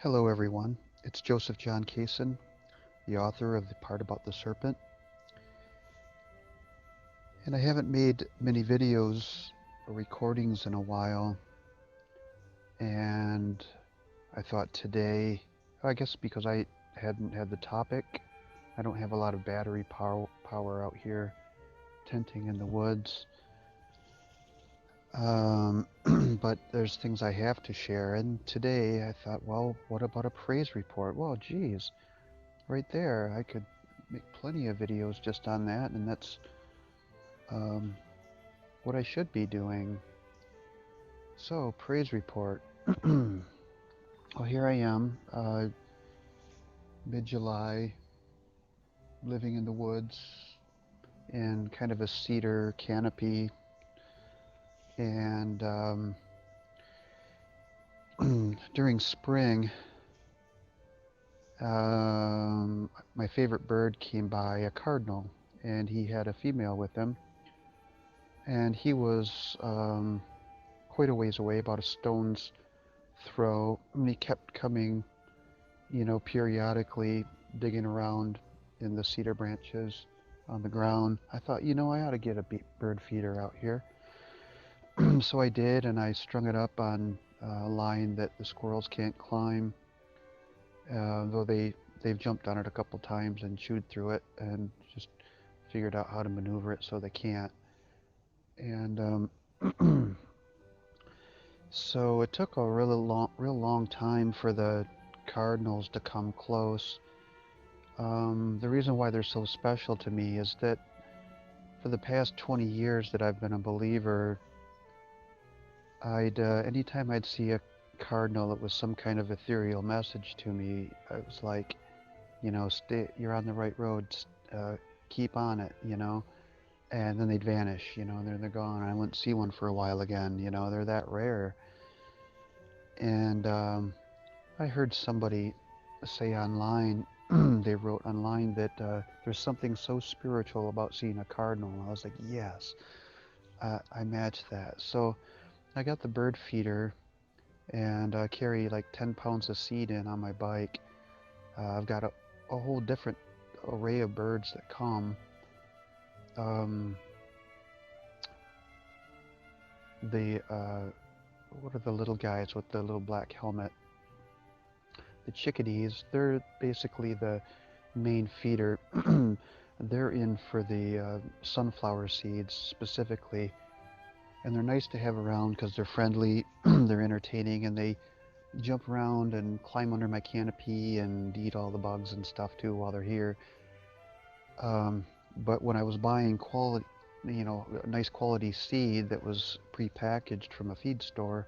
Hello, everyone. It's Joseph John Kaysen, the author of The Part About the Serpent. And I haven't made many videos or recordings in a while. And I thought today, I guess because I hadn't had the topic, I don't have a lot of battery power out here tenting in the woods. But there's things I have to share. And today I thought, well, what about a praise report? Well, geez, right there, I could make plenty of videos just on that, and that's um, what I should be doing. So, praise report. Well, here I am, mid-July, living in the woods in kind of a cedar canopy, and during spring, my favorite bird came by, a cardinal, and he had a female with him, and he was quite a ways away, about a stone's throw, and he kept coming, periodically digging around in the cedar branches on the ground. I thought, I ought to get a bird feeder out here. So I did, and I strung it up on a line that the squirrels can't climb, though they've jumped on it a couple times and chewed through it, and just figured out how to maneuver it so they can't. And so it took a real long time for the Cardinals to come close. The reason why they're so special to me is that for the past 20 years that I've been a believer, anytime I'd see a cardinal, it was some kind of ethereal message to me. It was like, you're on the right road, keep on it, and then they'd vanish, and then they're gone. I wouldn't see one for a while again, they're that rare. And I heard somebody say online, they wrote online that there's something so spiritual about seeing a cardinal. And I was like, yes, I match that. So I got the bird feeder and carry like 10 pounds of seed in on my bike. I've got a whole different array of birds that come. Um, the what are the little guys with the little black helmet? The chickadees. They're basically the main feeder. They're in for the sunflower seeds specifically, and they're nice to have around because they're friendly, they're entertaining, and they jump around and climb under my canopy and eat all the bugs and stuff too while they're here. But when I was buying quality, nice quality seed that was pre-packaged from a feed store,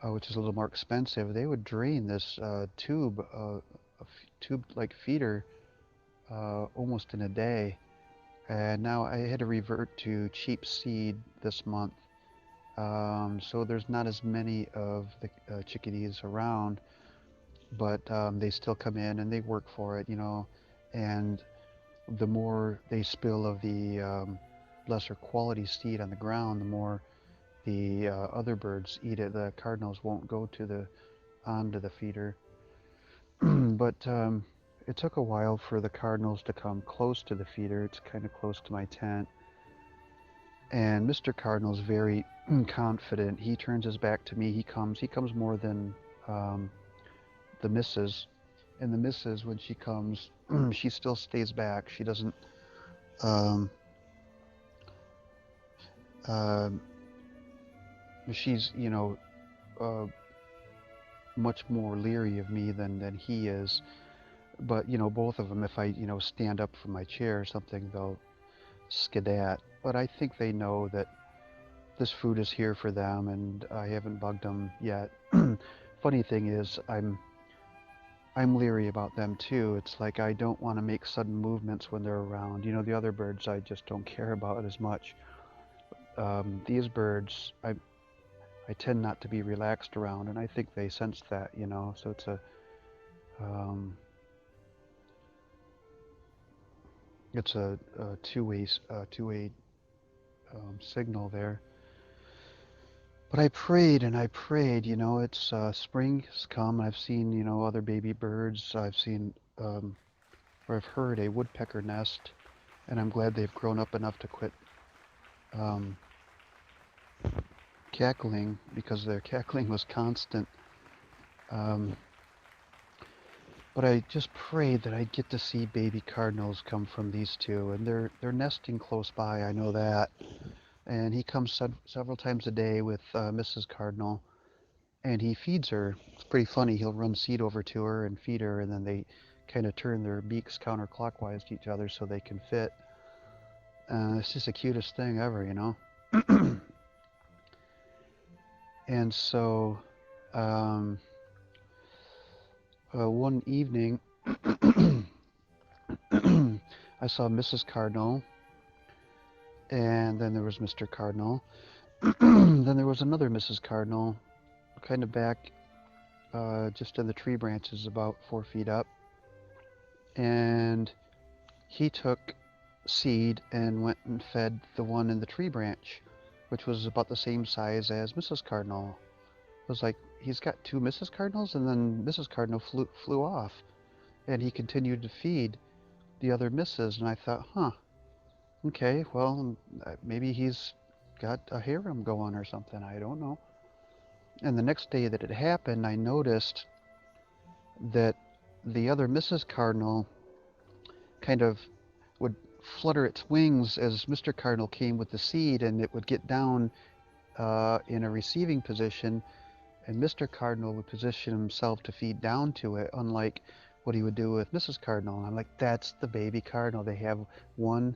which is a little more expensive, they would drain this tube like feeder almost in a day. And now I had to revert to cheap seed this month. So there's not as many of the chickadees around, but they still come in and they work for it, and the more they spill of the lesser quality seed on the ground, the more the other birds eat it. The cardinals won't go onto the feeder. But it took a while for the cardinals to come close to the feeder. It's kind of close to my tent. And Mr. Cardinal's very confident. He turns his back to me. He comes more than the missus. And the missus, when she comes, she still stays back. She doesn't. Um, uh, she's, uh, much more leery of me than he is. But both of them, if I stand up from my chair or something, they'll skedat. But I think they know that this food is here for them, and I haven't bugged them yet. Funny thing is, I'm leery about them too. It's like I don't want to make sudden movements when they're around. The other birds I just don't care about as much. These birds, I tend not to be relaxed around, and I think they sense that. So um, it's a, two-way signal there. But I prayed and I prayed, it's spring's come. I've seen, other baby birds. I've seen, or I've heard a woodpecker nest, and I'm glad they've grown up enough to quit um, cackling because their cackling was constant. Um, but I just prayed that I'd get to see baby cardinals come from these two, and they're nesting close by. I know that. And he comes several times a day with Mrs. Cardinal, and he feeds her. It's pretty funny. He'll run seed over to her and feed her, and then they kind of turn their beaks counterclockwise to each other so they can fit. It's just the cutest thing ever. And so, um, one evening, I saw Mrs. Cardinal, and then there was Mr. Cardinal. Then there was another Mrs. Cardinal, kind of back, just in the tree branches, about 4 feet up. And he took seed and went and fed the one in the tree branch, which was about the same size as Mrs. Cardinal. It was like he's got two Mrs. Cardinals, and then Mrs. Cardinal flew off, and he continued to feed the other misses. And I thought, huh, okay, well, maybe he's got a harem going or something. I don't know. And the next day that it happened, I noticed that the other Mrs. Cardinal kind of would flutter its wings as Mr. Cardinal came with the seed, and it would get down in a receiving position, and Mr. Cardinal would position himself to feed down to it, unlike what he would do with Mrs. Cardinal. And I'm like, that's the baby cardinal. They have one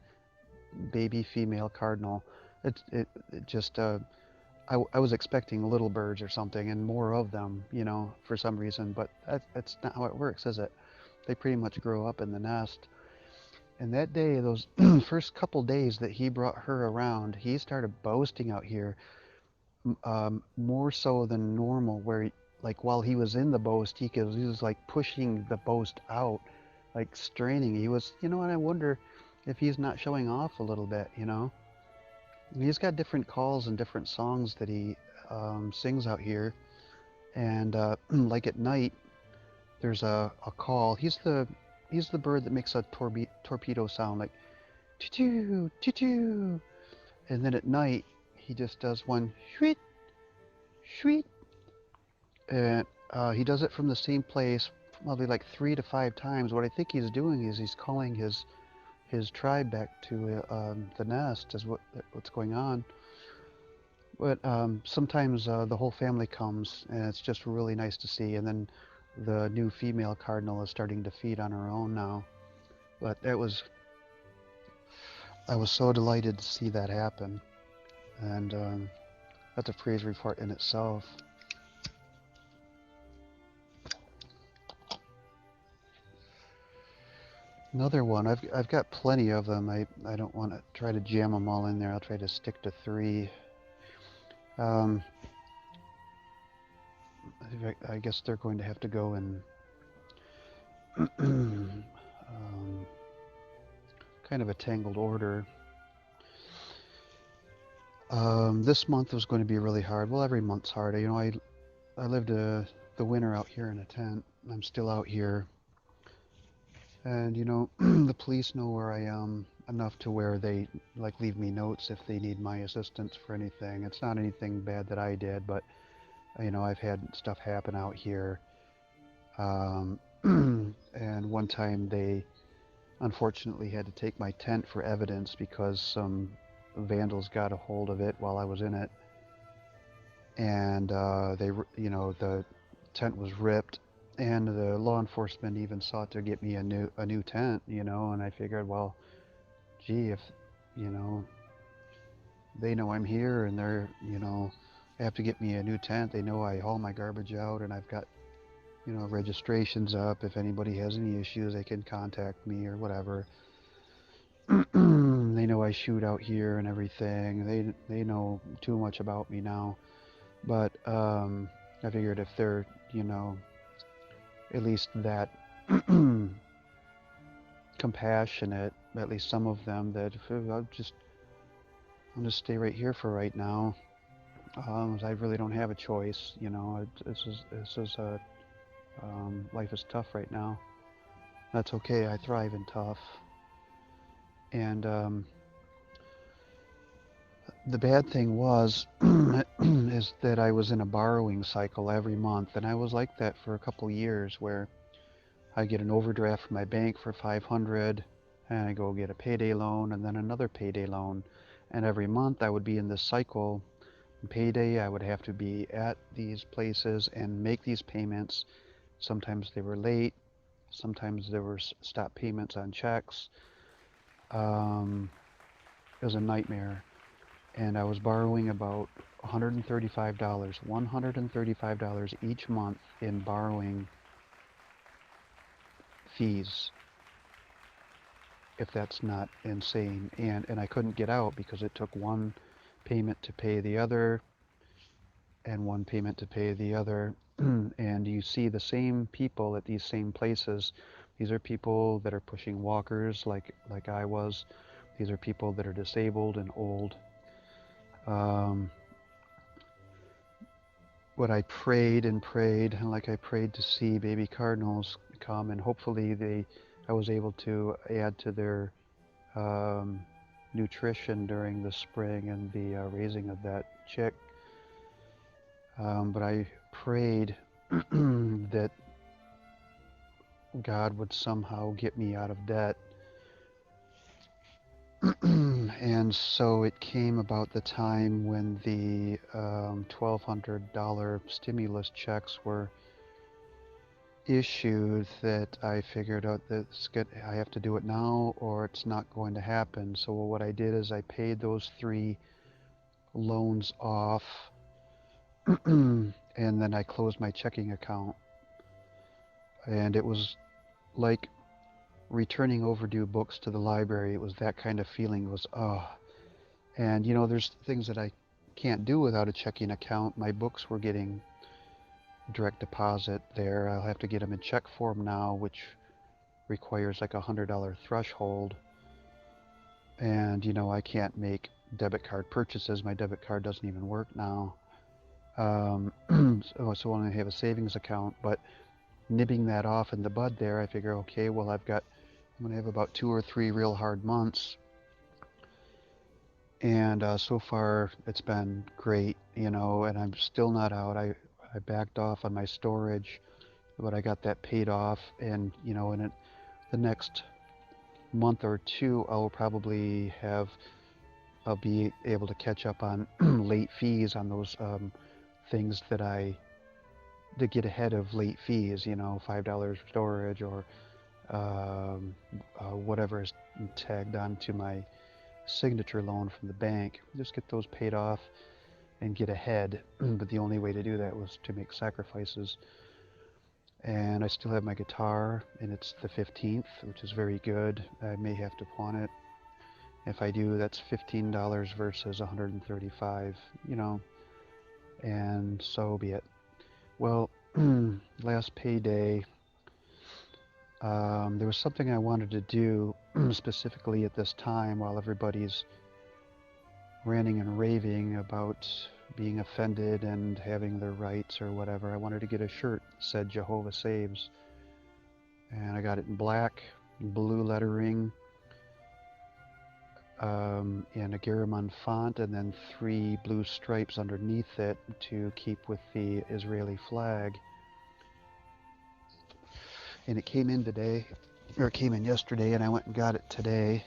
baby female cardinal. It just, I was expecting little birds or something and more of them, for some reason, but that's not how it works, is it? They pretty much grow up in the nest. And that day, those first couple days that he brought her around, he started boasting out here, more so than normal, where like while he was in the boast, he was like pushing the boast out, like straining. He was, and I wonder if he's not showing off a little bit. He's got different calls and different songs that he sings out here, and like at night, there's a call. He's the bird that makes a torpedo sound, like choo choo choo, and then at night he just does one shweet shweet, and he does it from the same place probably like 3 to 5 times. What I think he's doing is he's calling his tribe back to the nest, is what's going on. But sometimes the whole family comes, and it's just really nice to see. And then the new female cardinal is starting to feed on her own now. But I was so delighted to see that happen, and that's a praise report in itself. Another one. I've got plenty of them. I don't want to try to jam them all in there. I'll try to stick to 3. Um, I guess they're going to have to go in kind of a tangled order. This month was going to be really hard. Well, every month's hard. I lived the winter out here in a tent. I'm still out here. And, the police know where I am enough to where they, like, leave me notes if they need my assistance for anything. It's not anything bad that I did, but, I've had stuff happen out here. And one time they unfortunately had to take my tent for evidence because some vandals got a hold of it while I was in it. And the tent was ripped, and the law enforcement even sought to get me a new tent, and I figured, well, gee, if they know I'm here and they're have to get me a new tent, they know I haul my garbage out, and I've got registrations up. If anybody has any issues, they can contact me or whatever. They know I shoot out here and everything. They know too much about me now. But I figured if they're, at least that compassionate, at least some of them, that I'll just stay right here for right now. I really don't have a choice. Life is tough right now. That's okay. I thrive in tough. And the bad thing was is that I was in a borrowing cycle every month, and I was like that for a couple years, where I get an overdraft from my bank for 500, and I go get a payday loan, and then another payday loan, and every month I would be in this cycle. Payday, I would have to be at these places and make these payments. Sometimes they were late. Sometimes there were stop payments on checks. Um, it was a nightmare. And I was borrowing about $135 each month in borrowing fees, if that's not insane. And I couldn't get out because it took one payment to pay the other and one payment to pay the other. And you see the same people at these same places. These are people that are pushing walkers like I was. These are people that are disabled and old. Um, what I prayed and prayed, and like I prayed to see baby cardinals come, and hopefully I was able to add to their um, nutrition during the spring and the raising of that chick. But I prayed that God would somehow get me out of debt. And so it came about the time when the $1,200 stimulus checks were issued, that I figured out that I have to do it now or it's not going to happen. So what I did is I paid those 3 loans off, and then I closed my checking account. And it was like returning overdue books to the library. It was that kind of feeling. It was, oh. And there's things that I can't do without a checking account. My books were getting direct deposit there. I'll have to get them in check form now, which requires like $100 threshold. And I can't make debit card purchases. My debit card doesn't even work now. So when I have a savings account, but nibbing that off in the bud there, I figure, okay, well, I'm going to have about 2 or 3 real hard months. And so far it's been great, and I'm still not out. I backed off on my storage, but I got that paid off, and in the next month or 2, I'll be able to catch up on late fees on those things to get ahead of late fees, $5 storage or whatever is tagged onto my signature loan from the bank. Just get those paid off and get ahead. But the only way to do that was to make sacrifices. And I still have my guitar, and it's the 15th, which is very good. I may have to pawn it. If I do, that's $15 versus $135, and so be it. Well, last payday, there was something I wanted to do specifically at this time while everybody's ranting and raving about being offended and having their rights or whatever. I wanted to get a shirt that said Jehovah Saves, and I got it in black, blue lettering, in a Garamond font, and then 3 blue stripes underneath it to keep with the Israeli flag. And it came in today, or it came in yesterday, and I went and got it today.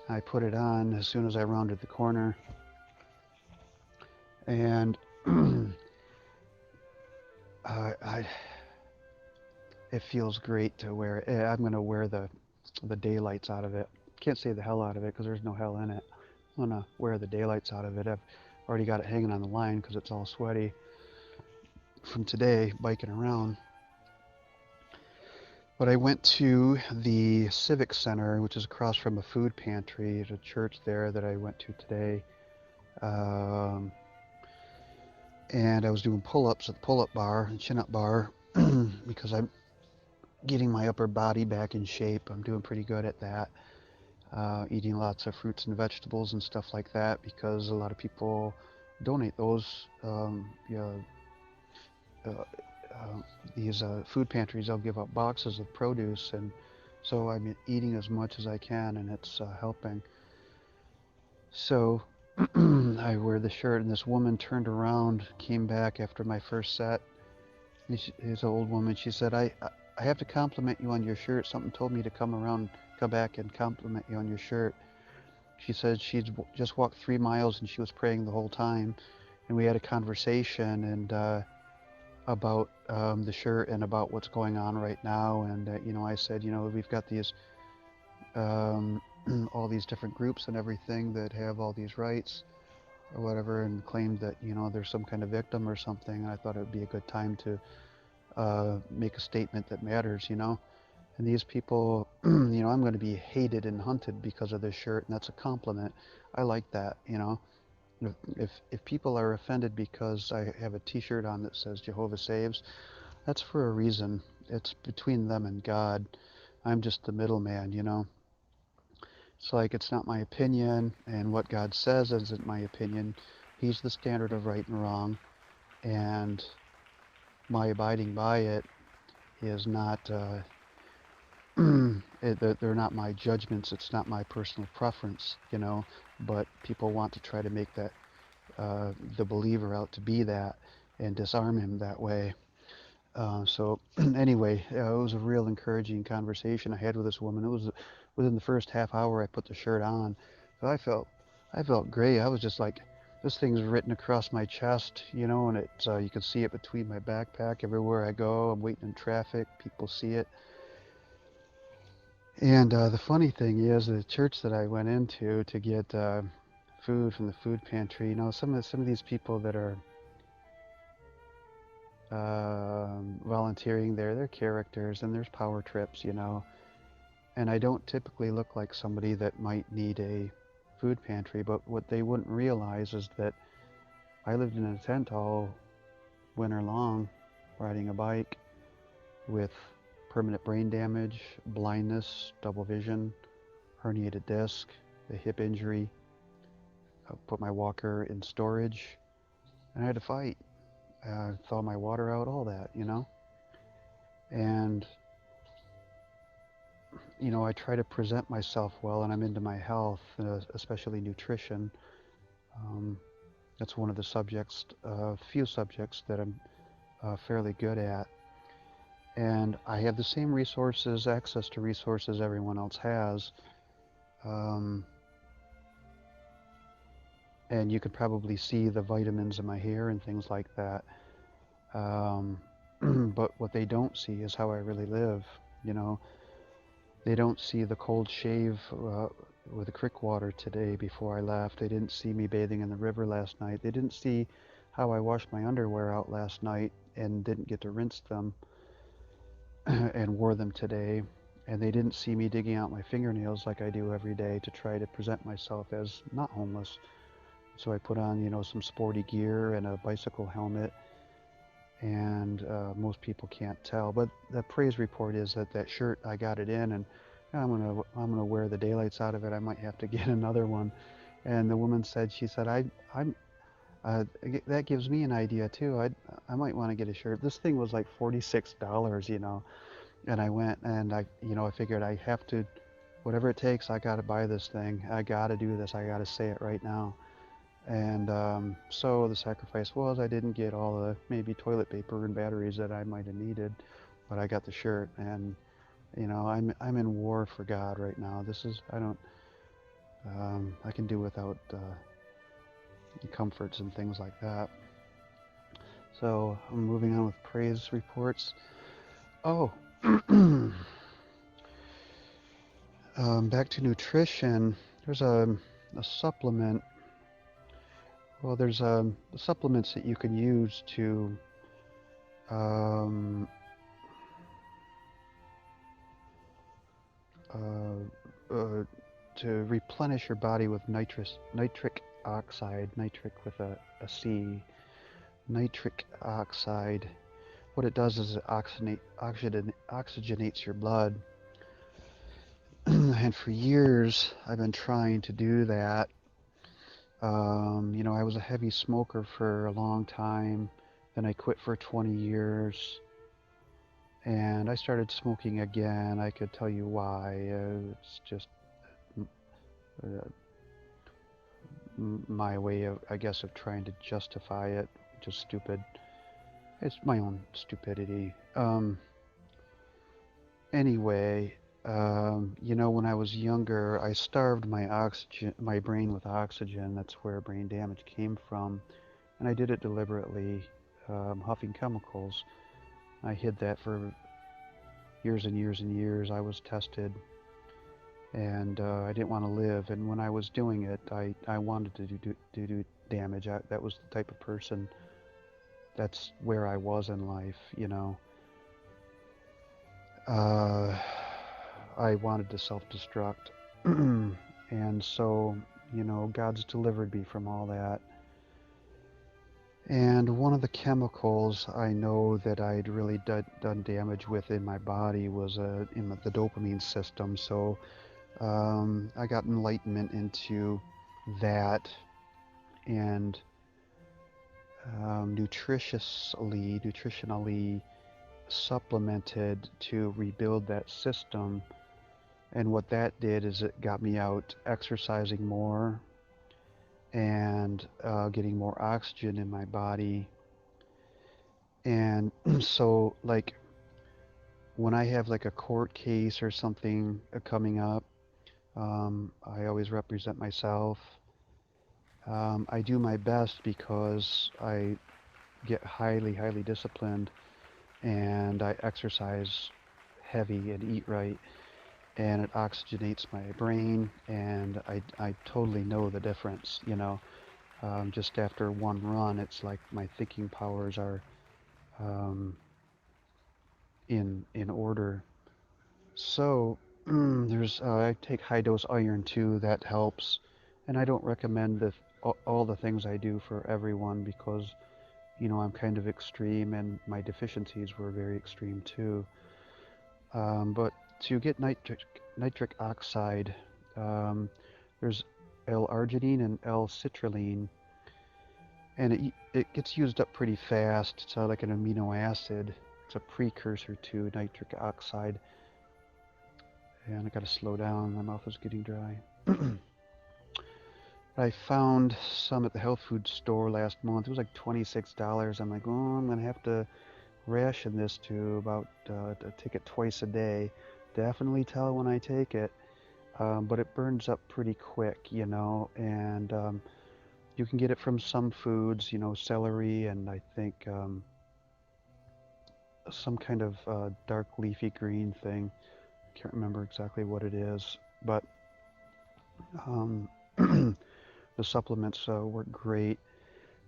I put it on as soon as I rounded the corner, and it feels great to wear it. I'm going to wear the daylights out of it. Can't say the hell out of it because there's no hell in it. I'm going to wear the daylights out of it. I've already got it hanging on the line because it's all sweaty from today biking around. But I went to the Civic Center, which is across from a food pantry. There's a church there that I went to today. And I was doing pull-ups at the pull-up bar and chin-up bar because I'm getting my upper body back in shape. I'm doing pretty good at that. Eating lots of fruits and vegetables and stuff like that, because a lot of people donate those. Yeah, uh, these food pantries, they'll give out boxes of produce, and so I'm eating as much as I can, and it's helping. So I wear the shirt, and this woman turned around, came back after my first set. She's an old woman. She said, I have to compliment you on your shirt. Something told me to come back and compliment you on your shirt. She said she'd just walked 3 miles and she was praying the whole time. And we had a conversation and about the shirt and about what's going on right now. And, I said, we've got these um, all these different groups and everything that have all these rights or whatever, and claimed that there's some kind of victim or something. And I thought it would be a good time to make a statement that matters. And these people, I'm going to be hated and hunted because of this shirt, and that's a compliment. I like that. If people are offended because I have a T-shirt on that says Jehovah Saves, that's for a reason. It's between them and God. I'm just the middleman. It's like it's not my opinion, and what God says isn't my opinion. He's the standard of right and wrong, and my abiding by it is not. They're not my judgments. It's not my personal preference. But people want to try to make that the believer out to be that and disarm him that way. So anyway, it was a real encouraging conversation I had with this woman. It was within the first half hour I put the shirt on, so I felt great. I was just like, this thing's written across my chest, and you can see it between my backpack everywhere I go. I'm waiting in traffic, people see it. And the funny thing is, the church that I went into to get food from the food pantry, some of these people that are volunteering there, they're characters, and there's power trips. And I don't typically look like somebody that might need a food pantry, but what they wouldn't realize is that I lived in a tent all winter long, riding a bike with permanent brain damage, blindness, double vision, herniated disc, a hip injury. I put my walker in storage, and I had to fight, thaw my water out, all that. And I try to present myself well, and I'm into my health, especially nutrition. Um, that's one of the few subjects that I'm fairly good at. And I have the same access to resources everyone else has. Um, and you could probably see the vitamins in my hair and things like that. Um, but what they don't see is how I really live. You know, they don't see the cold shave with the creek water today before I left. They didn't see me bathing in the river last night. They didn't see how I washed my underwear out last night and didn't get to rinse them and wore them today. And they didn't see me digging out my fingernails like I do every day to try to present myself as not homeless. So I put on, some sporty gear and a bicycle helmet, and most people can't tell. But the praise report is that shirt, I got it in, and I'm gonna wear the daylights out of it. I might have to get another one. And the woman said, she said, I'm that gives me an idea too. I might want to get a shirt. This thing was like $46. And I went and I figured I have to, whatever it takes, I got to buy this thing. I got to do this. I got to say it right now. And so the sacrifice was I didn't get all the maybe toilet paper and batteries that I might have needed, but I got the shirt. And I'm in war for God right now. I can do without comforts and things like that. So I'm moving on with praise reports. Oh, back to nutrition. There's a supplement. Well, there's supplements that you can use um, uh, uh, to replenish your body with nitric oxide, nitric with a C, nitric oxide. What it does is it oxygenates your blood. And for years, I've been trying to do that, You know, I was a heavy smoker for a long time. Then I quit for 20 years. And I started smoking again. I could tell you why. It's just uh, my way of, I guess, of trying to justify it. Just stupid. It's my own stupidity. Anyway, you know, when I was younger, I starved my brain with oxygen. That's where brain damage came from, and I did it deliberately, huffing chemicals. I hid that for years and years and years. I was tested, and I didn't want to live. And when I was doing it, I wanted to do damage. That was the type of person. That's where I was in life, you know. Uh, I wanted to self-destruct. And so, you know, God's delivered me from all that. And one of the chemicals I know that I'd really done damage with in my body was in the dopamine system. So I got enlightenment into that, and nutritionally supplemented to rebuild that system. And what that did is it got me out exercising more and getting more oxygen in my body. And so, like, when I have like a court case or something coming up, I always represent myself. I do my best because I get highly disciplined, and I exercise heavy and eat right, and it oxygenates my brain, and I totally know the difference, you know. Just after one run, it's like my thinking powers are um, in order. So I take high dose iron too. That helps, and I don't recommend all the things I do for everyone because you know I'm kind of extreme, and my deficiencies were very extreme too. But to get nitric oxide, um, there's L-arginine and L-citrulline, and it gets used up pretty fast. It's like an amino acid. It's a precursor to nitric oxide. And I gotta slow down. My mouth is getting dry. I found some at the health food store last month. It was like $26. I'm like, oh, I'm gonna have to ration this to about to take it twice a day. Definitely tell when I take it, but it burns up pretty quick, you know. And you can get it from some foods, you know, celery, and I think some kind of dark leafy green thing. I can't remember exactly what it is, but um, the supplements work great.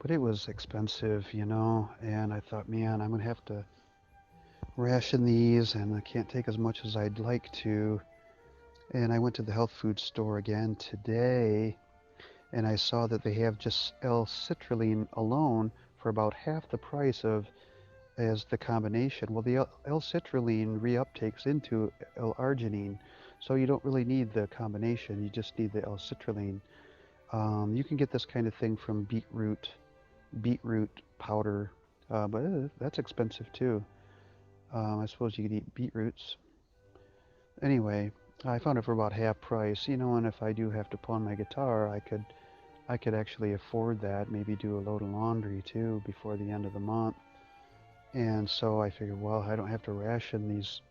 But it was expensive, you know, and I thought, man, I'm gonna have to ration these, and I can't take as much as I'd like to. And I went to the health food store again today, and I saw that they have just L-citrulline alone for about half the price of as the combination. Well, the L-citrulline reuptakes into L-arginine, so you don't really need the combination. You just need the L-citrulline. You can get this kind of thing from beetroot powder, but that's expensive too. I suppose you could eat beetroots. Anyway, I found it for about half price, you know, and if I do have to pawn my guitar, I could actually afford that, maybe do a load of laundry too before the end of the month. And so I figured, well, I don't have to ration these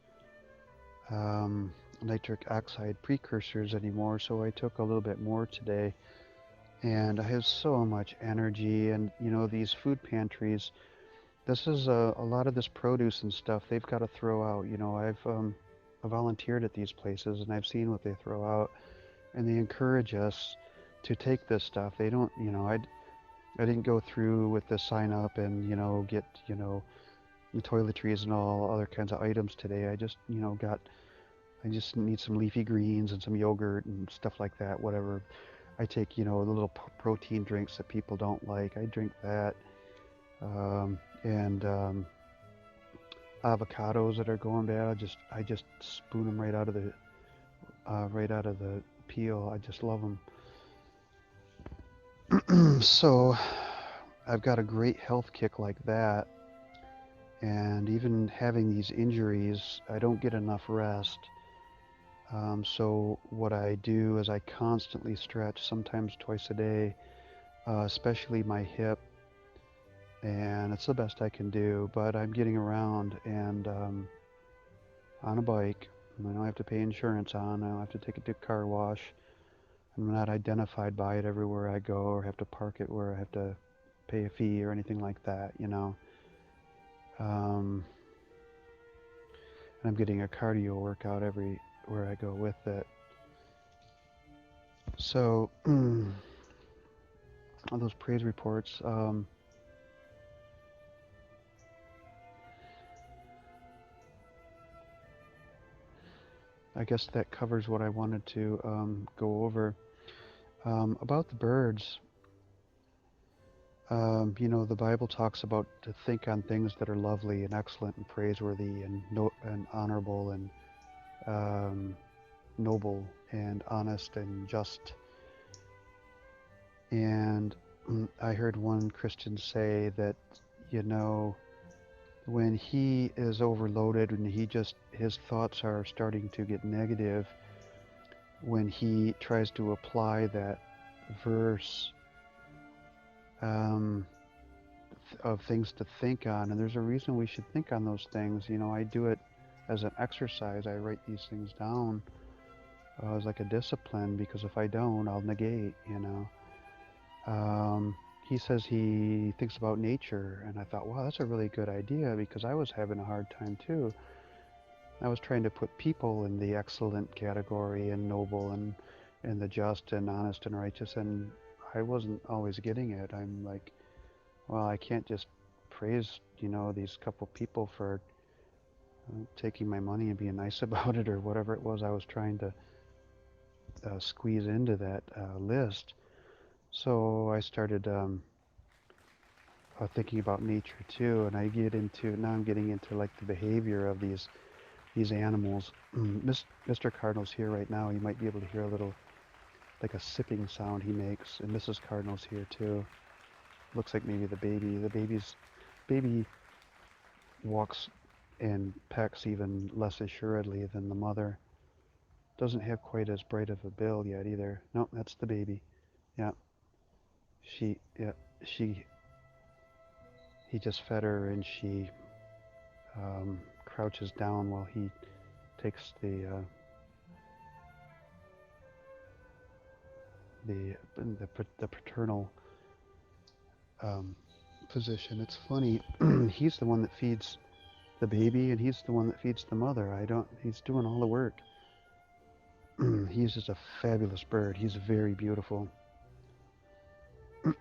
nitric oxide precursors anymore, so I took a little bit more today. And I have so much energy, and you know, these food pantries, this is a lot of this produce and stuff they've got to throw out. You know, I've volunteered at these places, and I've seen what they throw out, and they encourage us to take this stuff. They don't, you know, I didn't go through with the sign up and, you know, get, you know, the toiletries and all other kinds of items today. I just, you know, I just need some leafy greens and some yogurt and stuff like that, whatever. I take, you know, the little protein drinks that people don't like. I drink that. And avocados that are going bad, I just spoon them right out of the peel. I just love them. So I've got a great health kick like that, and even having these injuries, I don't get enough rest. So what I do is I constantly stretch, sometimes twice a day, especially my hip, and it's the best I can do. But I'm getting around and on a bike. I don't have to pay insurance on. I don't have to take it to a car wash. I'm not identified by it everywhere I go, or have to park it where I have to pay a fee or anything like that, you know. Um, and I'm getting a cardio workout everywhere I go with it. So, on those praise reports, I guess that covers what I wanted to go over. About the birds, you know, the Bible talks about to think on things that are lovely and excellent and praiseworthy and and honorable and um, noble and honest and just. And I heard one Christian say that, you know, when he is overloaded and his thoughts are starting to get negative, when he tries to apply that verse um, of things to think on, and there's a reason we should think on those things. You know, I do it as an exercise. I write these things down as like a discipline, because if I don't, I'll negate, you know. He says he thinks about nature, and I thought, wow, that's a really good idea, because I was having a hard time too. I was trying to put people in the excellent category and noble and the just and honest and righteous, and I wasn't always getting it. I'm like, well, I can't just praise, you know, these couple people for taking my money and being nice about it, or whatever it was I was trying to squeeze into that list. So I started thinking about nature too, and now I'm getting into like the behavior of these animals. Mr. Cardinal's here right now. You might be able to hear a little, like a sipping sound he makes, and Mrs. Cardinal's here too. Looks like maybe the baby walks and pecks even less assuredly than the mother. Doesn't have quite as bright of a bill yet either. No, that's the baby. Yeah, yeah, she, he just fed her, and she crouches down while he takes the paternal um, position. It's funny. He's the one that feeds the baby, and he's the one that feeds the mother. I don't. He's doing all the work. He's just a fabulous bird. He's very beautiful,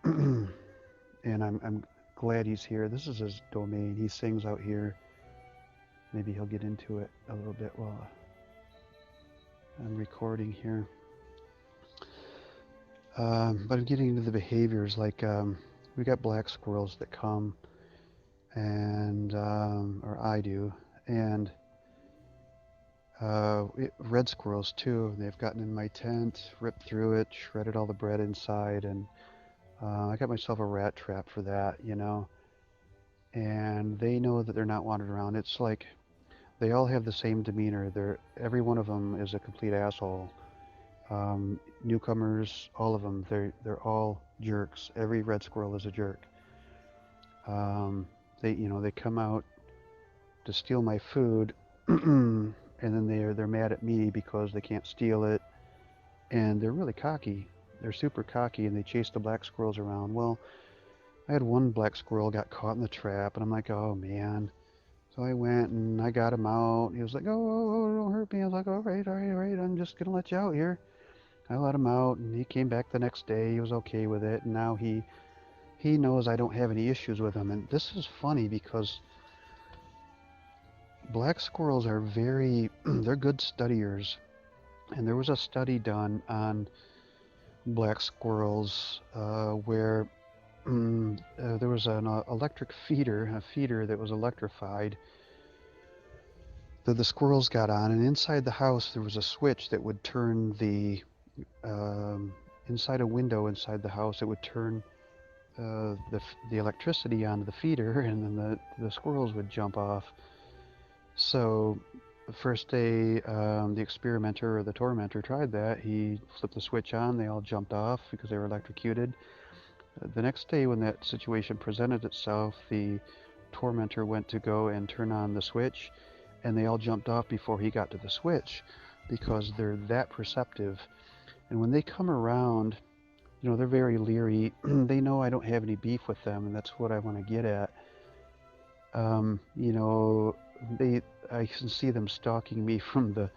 and I'm glad he's here. This is his domain. He sings out here. Maybe he'll get into it a little bit while I'm recording here. But I'm getting into the behaviors. Like we got black squirrels that come, and or I do, and red squirrels too. They've gotten in my tent, ripped through it, shredded all the bread inside, and I got myself a rat trap for that, you know. And they know that they're not wanted around. It's like they all have the same demeanor. Every one of them is a complete asshole. Newcomers, all of them, they're all jerks. Every red squirrel is a jerk. They come out to steal my food, and then they're mad at me because they can't steal it, and they're really cocky. They're super cocky, and they chase the black squirrels around. Well, I had one black squirrel got caught in the trap, and I'm like, oh man. So I went and I got him out. He was like, oh, don't hurt me. I was like, all right, I'm just gonna let you out here. I let him out, and he came back the next day. He was okay with it, and now he knows I don't have any issues with him. And this is funny because black squirrels are they're good studiers. And there was a study done on black squirrels where there was an electric feeder, a feeder that was electrified that the squirrels got on, and inside the house there was a switch that would turn the um, inside a window inside the house, it would turn the electricity onto the feeder, and then the squirrels would jump off. So the first day the experimenter or the tormentor tried that, he flipped the switch on, they all jumped off because they were electrocuted. The next day when that situation presented itself, the tormentor went to go and turn on the switch, and they all jumped off before he got to the switch because they're that perceptive. And when they come around, they're very leery. They know I don't have any beef with them, and that's what I want to get at. You know, I can see them stalking me from the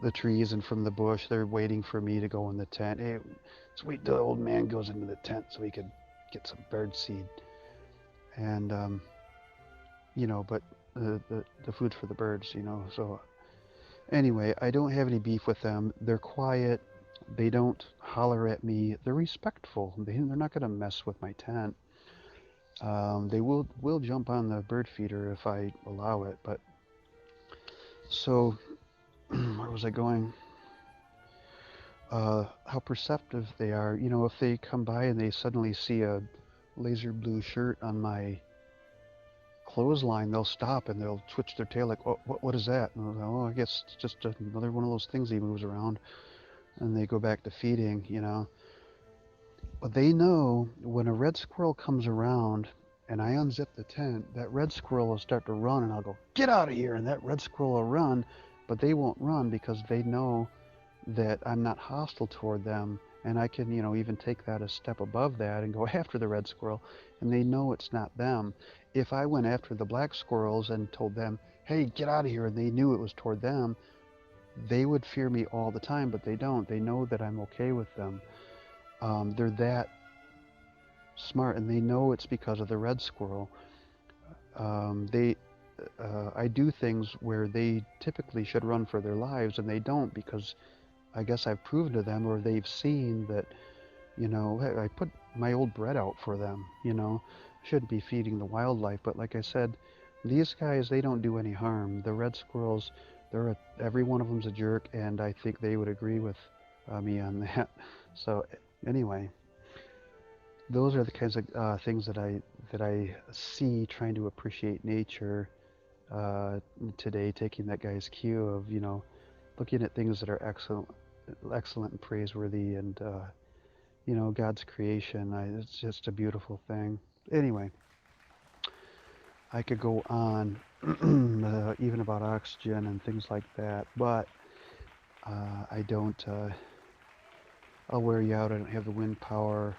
the trees and from the bush. They're waiting for me to go in the tent. Hey, let's wait till the old man goes into the tent so we can get some bird seed. And but the food for the birds. So anyway, I don't have any beef with them. They're quiet. They don't holler at me. They're respectful. They're not going to mess with my tent. They will jump on the bird feeder if I allow it. But so where was I going? How perceptive they are. If they come by and they suddenly see a laser blue shirt on my clothesline, they'll stop and they'll twitch their tail like, oh, what is that? And I'll go, oh, I guess it's just another one of those things he moves around. And they go back to feeding. But they know when a red squirrel comes around and I unzip the tent, that red squirrel will start to run, and I'll go, get out of here, and that red squirrel will run, but they won't run because they know that I'm not hostile toward them, and I can, even take that a step above that and go after the red squirrel, and they know it's not them. If I went after the black squirrels and told them, hey, get out of here, and they knew it was toward them, they would fear me all the time, but they don't. They know that I'm okay with them. They're that smart, and they know it's because of the red squirrel. I do things where they typically should run for their lives, and they don't because I guess I've proven to them, or they've seen that, hey, I put my old bread out for them. Shouldn't be feeding the wildlife, but like I said, these guys, they don't do any harm. The red squirrels, every one of them's a jerk, and I think they would agree with me on that. So anyway, those are the kinds of things that I see trying to appreciate nature today, taking that guy's cue of looking at things that are excellent and praiseworthy, and God's creation. It's just a beautiful thing. Anyway, I could go on even about oxygen and things like that, but I don't. I'll wear you out. I don't have the wind power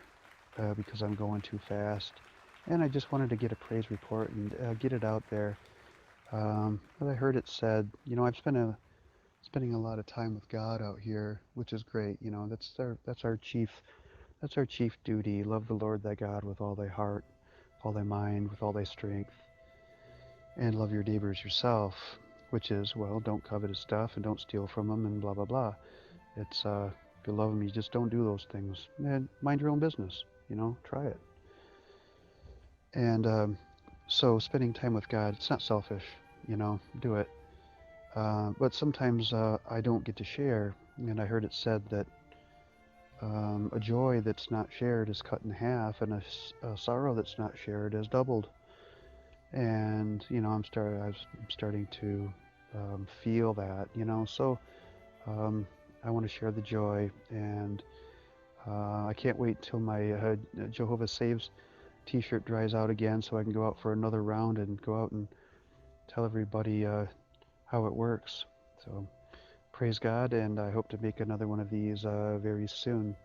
because I'm going too fast, and I just wanted to get a praise report and get it out there. But I heard it said, I've spending a lot of time with God out here, which is great. That's our chief duty. Love the Lord thy God with all thy heart, all thy mind, with all thy strength, and love your neighbors yourself, which is, well, don't covet his stuff and don't steal from him and blah blah blah. It's if you love him, you just don't do those things and mind your own business. Try it. And so spending time with God, it's not selfish. Do it. But sometimes I don't get to share, and I heard it said that a joy that's not shared is cut in half, and a sorrow that's not shared is doubled. And I'm starting to feel that. So I want to share the joy, and I can't wait till my Jehovah Saves T-shirt dries out again, so I can go out for another round and go out and tell everybody how it works. So praise God, and I hope to make another one of these very soon.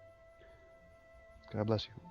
God bless you.